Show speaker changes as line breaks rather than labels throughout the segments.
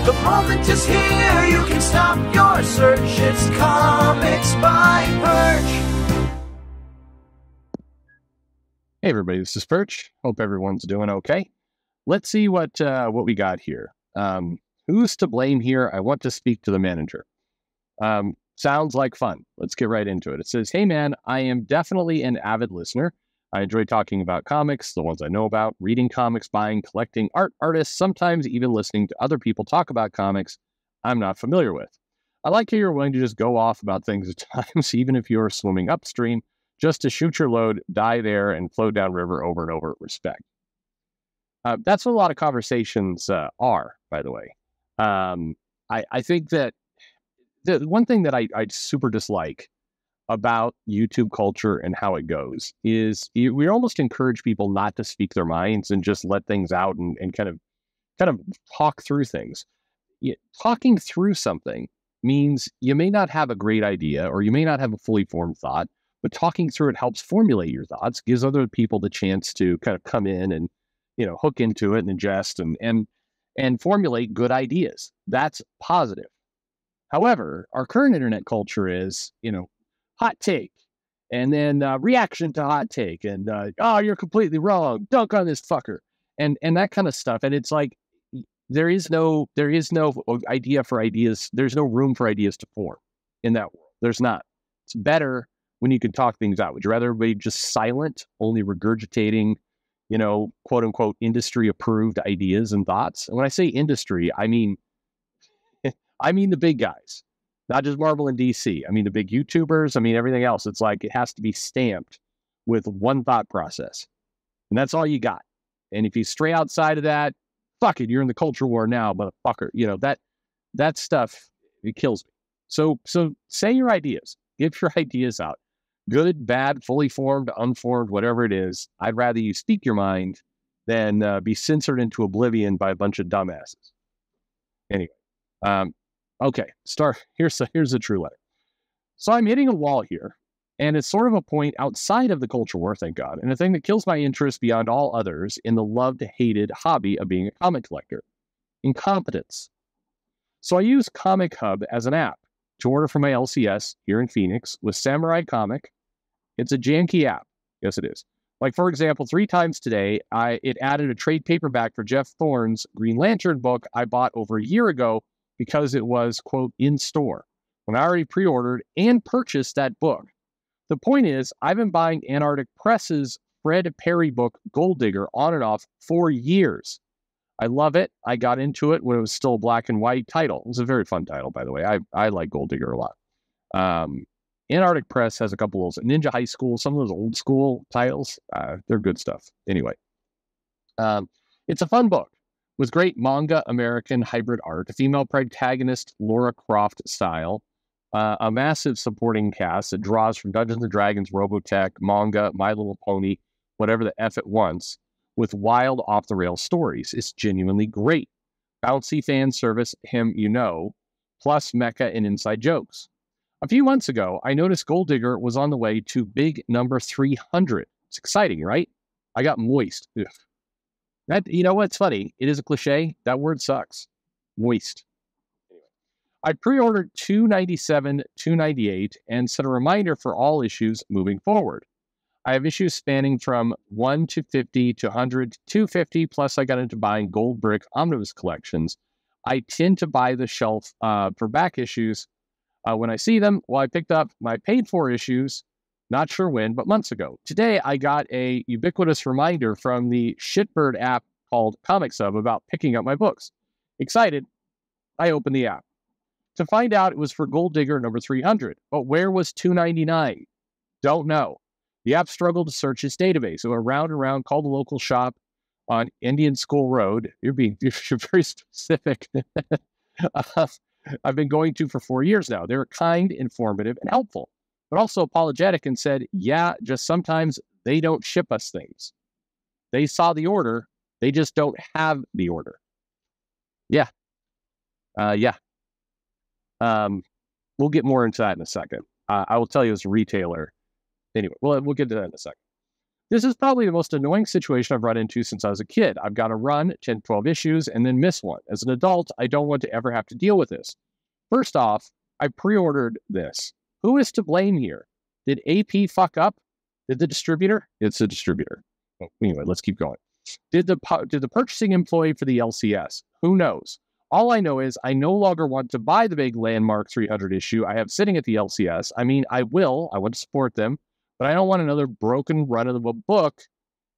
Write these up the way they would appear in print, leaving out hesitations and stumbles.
The moment is here, you can stop your search. It's Comics by Perch.
Hey everybody, this is Perch. Hope everyone's doing okay. Let's see what we got here. Who's to blame here? I want to speak to the manager. Sounds like fun. Let's get right into it. It says, hey man, I am definitely an avid listener. I enjoy talking about comics, the ones I know about, reading comics, buying, collecting art, artists, sometimes even listening to other people talk about comics I'm not familiar with. I like how you're willing to just go off about things at times, even if you're swimming upstream, just to shoot your load, die there, and float downriver over and over. Respect. That's what a lot of conversations are, by the way. I think that the one thing that I super dislike about YouTube culture and how it goes is we almost encourage people not to speak their minds and just let things out and kind of talk through things. Talking through something means you may not have a great idea or you may not have a fully formed thought, but talking through it helps formulate your thoughts, gives other people the chance to kind of come in and, hook into it and ingest and formulate good ideas. That's positive. However, our current internet culture is, hot take, and then reaction to hot take, and oh, you're completely wrong, dunk on this fucker, and that kind of stuff. And it's like there is no idea for ideas. There's no room for ideas to form in that world. There's not. It's better when you can talk things out. Would you rather be just silent, only regurgitating, quote unquote industry approved ideas and thoughts? And when I say industry, I mean the big guys. Not just Marvel and DC. I mean, the big YouTubers. I mean, everything else. It's like it has to be stamped with one thought process. And that's all you got. And if you stray outside of that, fuck it, you're in the culture war now, motherfucker. That stuff, it kills me. So say your ideas. Get your ideas out. Good, bad, fully formed, unformed, whatever it is. I'd rather you speak your mind than be censored into oblivion by a bunch of dumbasses. Anyway. Okay, here's the true letter. So I'm hitting a wall here, and it's sort of a point outside of the culture war, thank God, and a thing that kills my interest beyond all others in the loved-hated hobby of being a comic collector. Incompetence. So I use Comic Hub as an app to order from my LCS here in Phoenix with Samurai Comic. It's a janky app. Yes, it is. Like, for example, 3 times today, it added a trade paperback for Jeff Thorne's Green Lantern book I bought over a year ago because it was, quote, in store, when I already pre-ordered and purchased that book. The point is, I've been buying Antarctic Press's Fred Perry book, Gold Digger, on and off for years. I love it. I got into it when it was still a black and white title. It was a very fun title, by the way. I like Gold Digger a lot. Antarctic Press has a couple of those. Ninja High School, some of those old school titles, they're good stuff. Anyway, it's a fun book with great manga American hybrid art, a female protagonist Laura Croft style, a massive supporting cast that draws from Dungeons & Dragons, Robotech, manga, My Little Pony, whatever the F it wants, with wild off-the-rails stories. It's genuinely great. Bouncy fan service, plus mecha and inside jokes. A few months ago, I noticed Gold Digger was on the way to big number 300. It's exciting, right? I got moist. Ugh. That, what's funny? It is a cliche. That word sucks. Moist. Anyway, I pre-ordered 297, 298, and set a reminder for all issues moving forward. I have issues spanning from 1 to 50 to 100 to 250, plus I got into buying Gold Brick Omnibus collections. I tend to buy the shelf for back issues when I see them. Well, I picked up my paid-for issues, not sure when, but months ago. Today, I got a ubiquitous reminder from the shitbird app called Comic Hub about picking up my books. Excited, I opened the app to find out it was for Gold Digger number 300. But where was 299? Don't know. The app struggled to search its database. So around and around, called the local shop on Indian School Road. You're very specific. I've been going to for 4 years now. They're kind, informative, and helpful, but also apologetic and said, yeah, just sometimes they don't ship us things. They saw the order. They just don't have the order. Yeah. We'll get more into that in a second. I will tell you as a retailer. Anyway, we'll get to that in a second. This is probably the most annoying situation I've run into since I was a kid. I've got to run 10, 12 issues and then miss one. As an adult, I don't want to ever have to deal with this. First off, I pre-ordered this. Who is to blame here? Did AP fuck up? Did the distributor? It's the distributor. Oh, anyway, let's keep going. Did the purchasing employee for the LCS? Who knows? All I know is I no longer want to buy the big Landmark 300 issue I have sitting at the LCS. I mean, I want to support them, but I don't want another broken run-of-the-mill book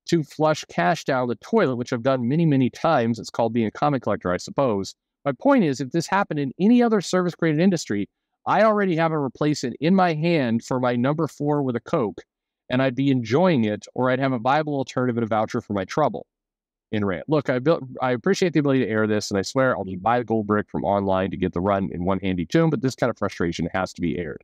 to flush cash down the toilet, which I've done many, many times. It's called being a comic collector, I suppose. My point is, if this happened in any other service-created industry, I already have a replacement in my hand for my number 4 with a Coke, and I'd be enjoying it, or I'd have a viable alternative and a voucher for my trouble. In rant. Look, I appreciate the ability to air this, and I swear I'll just buy a gold brick from online to get the run in one handy tune, but this kind of frustration has to be aired.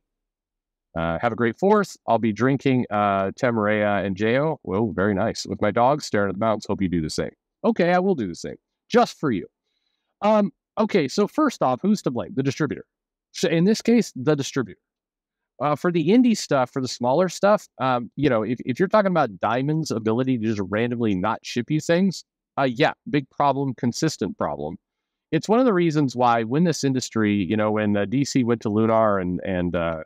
Have a great 4th. I'll be drinking Tamarea and Jo. Whoa, very nice. With my dog staring at the mountains. Hope you do the same. Okay, I will do the same. Just for you. Okay, so first off, who's to blame? The distributor. So in this case, the distributor. For the indie stuff, for the smaller stuff, if you're talking about Diamond's ability to just randomly not ship you things, yeah, big problem, consistent problem. It's one of the reasons why when this industry, when DC went to Lunar and kind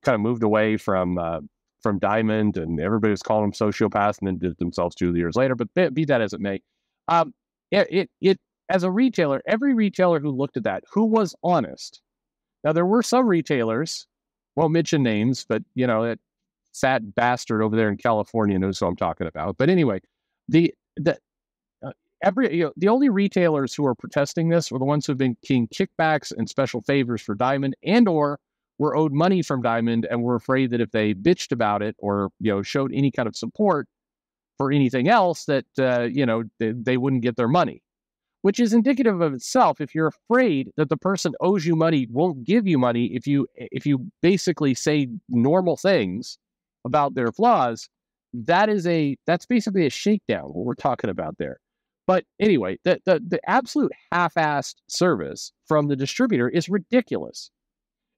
of moved away from Diamond, and everybody was calling them sociopaths and then did it themselves 2 years later, but be that as it may, it as a retailer, every retailer who looked at that, who was honest. Now, there were some retailers, won't mention names, but, that fat bastard over there in California knows who I'm talking about. But anyway, the only retailers who are protesting this were the ones who have been getting kickbacks and special favors for Diamond, and or were owed money from Diamond and were afraid that if they bitched about it or, showed any kind of support for anything else, that, they wouldn't get their money, which is indicative of itself. If you're afraid that the person owes you money, won't give you money, if you basically say normal things about their flaws, that's basically a shakedown, what we're talking about there. But anyway, the absolute half-assed service from the distributor is ridiculous.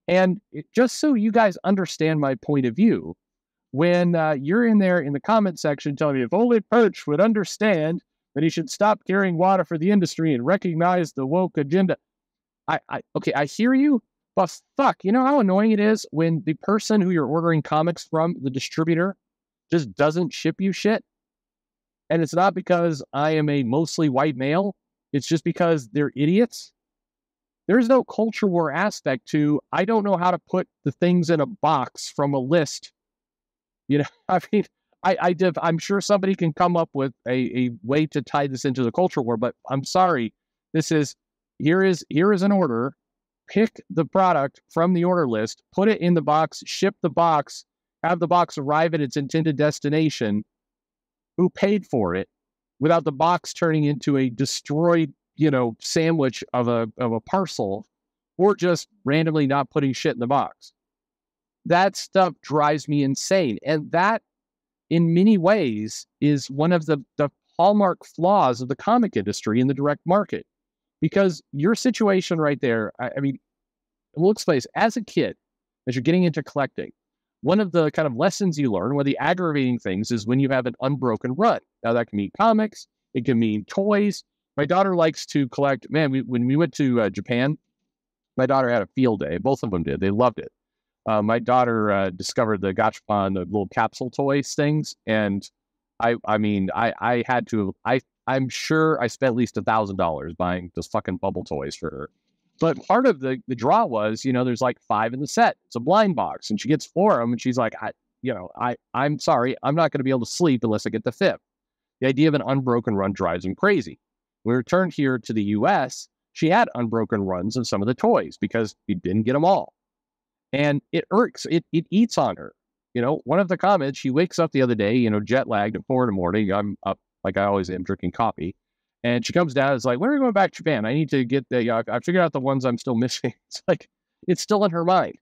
And just so you guys understand my point of view, when you're in there in the comment section telling me if only Perch would understand that he should stop carrying water for the industry and recognize the woke agenda. Okay, I hear you, but fuck, you know how annoying it is when the person who you're ordering comics from, the distributor, just doesn't ship you shit? And it's not because I am a mostly white male. It's just because they're idiots. There's no culture war aspect to, I don't know how to put the things in a box from a list. I mean, I'm sure somebody can come up with a way to tie this into the culture war, but I'm sorry. Here is an order. Pick the product from the order list, put it in the box, ship the box, have the box arrive at its intended destination. Who paid for it, without the box turning into a destroyed, sandwich of a parcel, or just randomly not putting shit in the box. That stuff drives me insane. And that, in many ways, is one of the hallmark flaws of the comic industry in the direct market. Because your situation right there, I mean, let's face it, as a kid, as you're getting into collecting, one of the kind of lessons you learn, one of the aggravating things, is when you have an unbroken run. Now, that can mean comics. It can mean toys. My daughter likes to collect. Man, when we went to Japan, my daughter had a field day. Both of them did. They loved it. My daughter discovered the gachapon, the little capsule toys things. And I had to, I'm sure I spent at least $1,000 buying those fucking bubble toys for her. But part of the draw was, there's like 5 in the set. It's a blind box, and she gets 4 of them, and she's like, I'm sorry, I'm not going to be able to sleep unless I get the 5th. The idea of an unbroken run drives him crazy. When we returned here to the U.S., she had unbroken runs of some of the toys because we didn't get them all. And it irks, it eats on her. One of the comments, she wakes up the other day, jet lagged at 4 in the morning. I'm up like I always am, drinking coffee. And she comes down, it's like, when are we going back to Japan? I need to get I figured out the ones I'm still missing. It's like, it's still in her mind.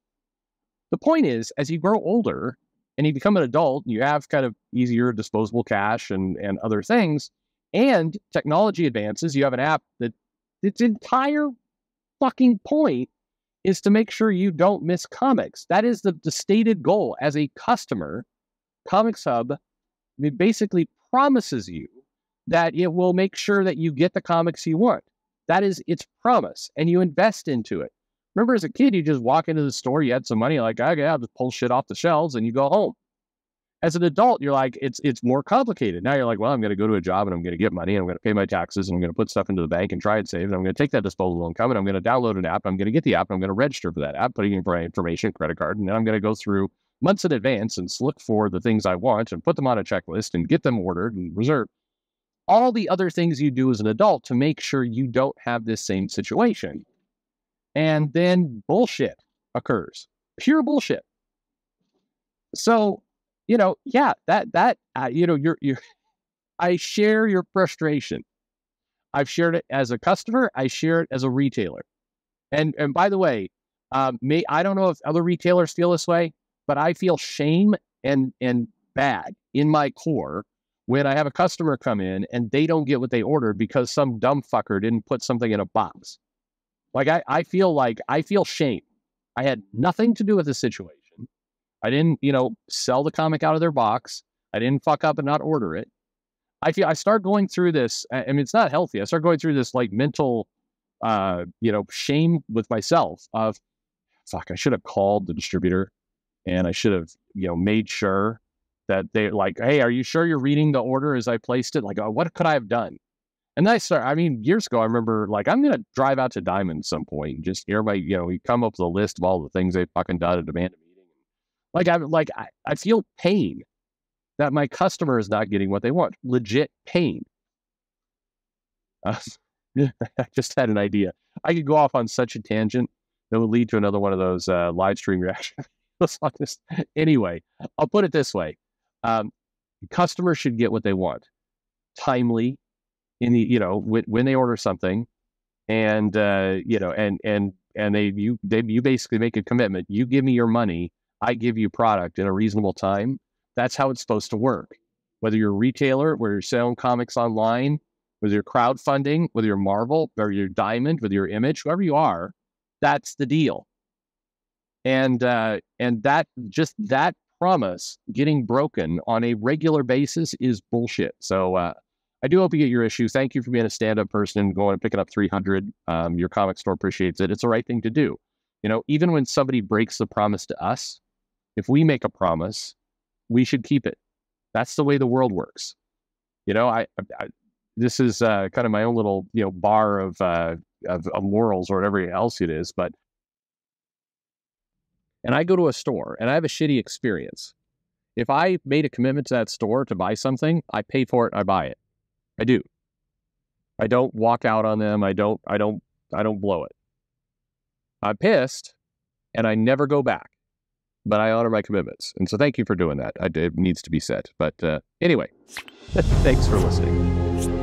The point is, as you grow older and you become an adult, you have kind of easier disposable cash and other things, and technology advances. You have an app that its entire fucking point is to make sure you don't miss comics. That is the stated goal. As a customer, Comics Hub it basically promises you that it will make sure that you get the comics you want. That is its promise, and you invest into it. Remember, as a kid, you just walk into the store, you had some money, like, okay, I'll just pull shit off the shelves, and you go home. As an adult, you're like, it's more complicated. Now you're like, well, I'm going to go to a job, and I'm going to get money, and I'm going to pay my taxes, and I'm going to put stuff into the bank and try and save, and I'm going to take that disposable income, and I'm going to download an app, I'm going to get the app, and I'm going to register for that app, putting in my information, credit card, and then I'm going to go through months in advance and look for the things I want and put them on a checklist and get them ordered and reserved. All the other things you do as an adult to make sure you don't have this same situation. And then bullshit occurs. Pure bullshit. So, yeah, I share your frustration. I've shared it as a customer. I share it as a retailer. And by the way, I don't know if other retailers feel this way, but I feel shame and bad in my core when I have a customer come in and they don't get what they ordered because some dumb fucker didn't put something in a box. Like I feel shame. I had nothing to do with the situation. I didn't, sell the comic out of their box. I didn't fuck up and not order it. I start going through this. I mean, it's not healthy. I start going through this like mental, shame with myself of, fuck, I should have called the distributor and I should have, made sure that they're like, hey, are you sure you're reading the order as I placed it? Like, what could I have done? And years ago, I remember like, I'm going to drive out to Diamond at some point and just everybody, we come up with a list of all the things they've fucking done to demand a meeting. I feel pain that my customer is not getting what they want. Legit pain. I just had an idea. I could go off on such a tangent that would lead to another one of those live stream reactions. Anyway, I'll put it this way. Customers should get what they want. Timely in the, when they order something and, you basically make a commitment. You give me your money. I give you product in a reasonable time. That's how it's supposed to work. Whether you're a retailer, whether you're selling comics online, whether you're crowdfunding, whether you're Marvel, whether you're Diamond, whether you're Image, whoever you are, that's the deal. And that promise getting broken on a regular basis is bullshit. So I do hope you get your issue. Thank you for being a stand-up person and going and picking up 300. Your comic store appreciates it. It's the right thing to do. Even when somebody breaks the promise to us, if we make a promise, we should keep it. That's the way the world works. This is kind of my own little, bar of morals or whatever else it is. And I go to a store and I have a shitty experience. If I made a commitment to that store to buy something, I pay for it. I buy it. I do. I don't walk out on them. I don't blow it. I'm pissed and I never go back, but I honor my commitments. And so thank you for doing that. It needs to be said. But anyway, thanks for listening.